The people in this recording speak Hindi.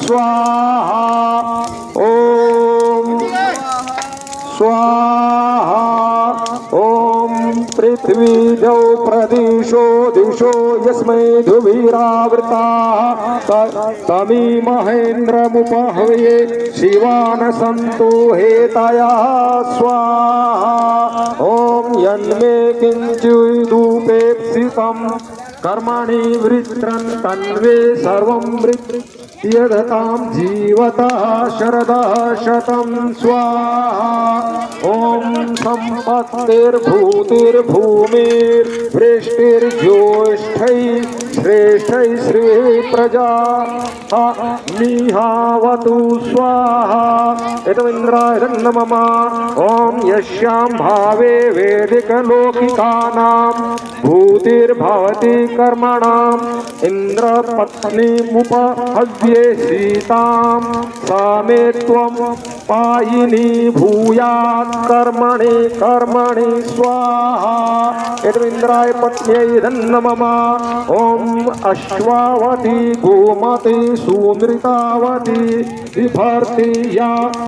स्वाहा ओम स्वाहा ओम पृथ्वी द्यौ प्रदिशो दिशो यस्मै धुवीरावृताः तमी महेन्द्रमुपहवे शिवान् सन्तु हेतयः स्वाहा ओम यन्मे किञ्चिदुपेप्सितं कर्मणि वृत्रन् तन्वे सर्वं यदतां जीवतः शरदः शतं स्वाहा ओम सम्पत्तिर्भूतिर्भूमिर्वृष्टिर्ज्येष्ठैः श्रेष्ठैः श्रीप्रजा निहावतु स्वाहा इदमिन्द्राय नमः ओम यस्यां भावे वैदिकलौकिकानां भूतिर्भवति कर्मणाम् इन्द्रपत्नीमुपहव्ये सीतां सामे त्वं पायिनी भूयात् कर्मणि कर्मणि स्वाहा इन्द्राय पत्न्यै नमः ओम अश्वावती गोमती सुमृतावती विभर्ति या